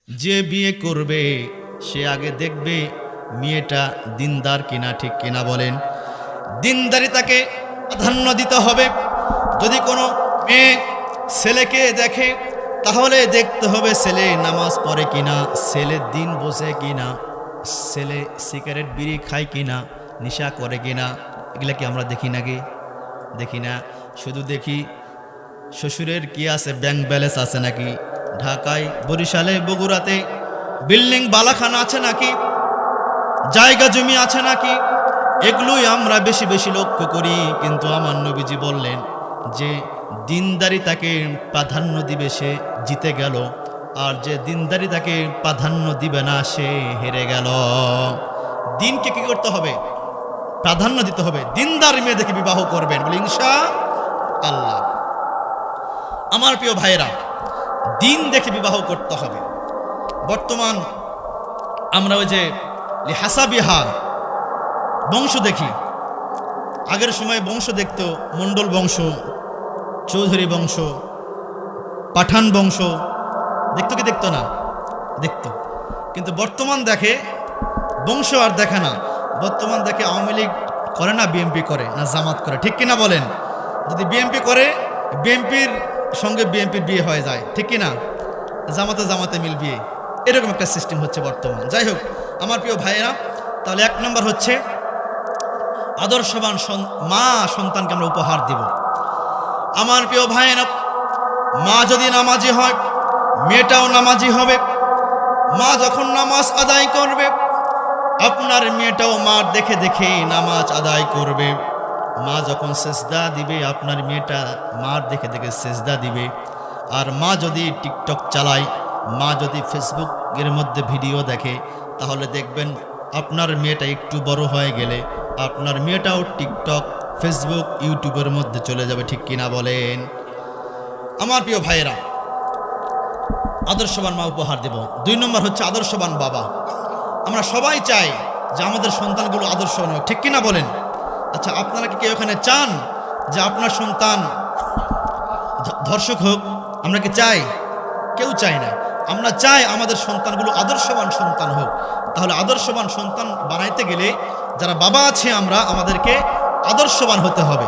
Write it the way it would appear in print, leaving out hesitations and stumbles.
যে বিয়ে করবে সে আগে দেখবে মেয়েটা দিনদার কিনা, ঠিক কিনা বলেন? দিনদারি তাকে প্রাধান্য দিতে হবে। যদি কোনো মেয়ে ছেলেকে দেখে তাহলে দেখতে হবে ছেলে নামাজ পড়ে কিনা, ছেলে দিন বসে কিনা, ছেলে সিগারেট বিড়ি খায় কিনা, নেশা করে কিনা। এগুলা কি আমরা দেখি নাকি? দেখি না। শুধু দেখি শ্বশুরের কি আছে, ব্যাংক ব্যালেন্স আছে নাকি, ঢাকায় বরিশালে বগুড়াতে বিল্ডিং বালাখানা আছে নাকি, জায়গা জমি আছে নাকি, এগুলোই আমরা বেশি বেশি লক্ষ্য করি। কিন্তু আমার নবীজি বললেন যে দিনদারি তাকে প্রাধান্য দিবে সে জিতে গেল, আর যে দিনদারি তাকে প্রাধান্য দিবে না সে হেরে গেল। দিনকে কি করতে হবে? প্রাধান্য দিতে হবে। দিনদার মেয়ে দেখে বিবাহ করবেন বলে ইনশাআল্লাহ। আমার প্রিয় ভাইয়েরা, দিন দেখে বিবাহ করতে হবে। বর্তমান আমরা ওই যে হাসাবিহা বংশ দেখি। আগের সময় বংশ দেখতো মণ্ডল বংশ, চৌধুরী বংশ, পাঠান বংশ, দেখতো কি দেখতো না? দেখতো। কিন্তু বর্তমান দেখে বংশ আর দেখে না। বর্তমান দেখে আওয়ামী লীগ করে না বিএনপি করে, না জামাত করে, ঠিক কিনা বলেন? যদি বিএনপি করে বিএনপির সঙ্গে বিএনপির বিয়ে হয়ে যায়, ঠিক কিনা? জামাতে জামাতে মিল বিয়ে, এরকম একটা সিস্টেম হচ্ছে বর্তমান। যাই হোক আমার প্রিয় ভাইয়েরা, তাহলে এক নম্বর হচ্ছে আদর্শবান মা সন্তানকে আমরা উপহার দিব। আমার প্রিয় ভাইয়েরা, মা যদি নামাজি হয় মেয়েটাও নামাজি হবে। মা যখন নামাজ আদায় করবে আপনার মেয়েটাও মার দেখে দেখে নামাজ আদায় করবে। মা যখন সেজদা দিবে আপনার মেয়েটা মার দেখে দেখে সেজদা দিবে। আর মা যদি টিকটক চালায়, মা যদি ফেসবুকের মধ্যে ভিডিও দেখে, তাহলে দেখবেন আপনার মেয়েটা একটু বড় হয়ে গেলে আপনার মেয়েটাও টিকটক, ফেসবুক, ইউটিউবের মধ্যে চলে যাবে, ঠিক কিনা বলেন? আমার প্রিয় ভাইয়েরা, আদর্শবান মা উপহার দেব। 2 নম্বর হচ্ছে আদর্শবান বাবা। আমরা সবাই চাই যে আমাদের সন্তানগুলো আদর্শবান হোক, ঠিক কিনা বলেন? আচ্ছা, আপনারা কি কেউ এখানে চান যে আপনার সন্তান ধর্ষক হোক? আমরা কি চাই? কেউ চাই না। আমরা চাই আমাদের সন্তানগুলো আদর্শবান সন্তান হোক। তাহলে আদর্শবান সন্তান বানাইতে গেলে যারা বাবা আছে আমরা, আমাদেরকে আদর্শবান হতে হবে।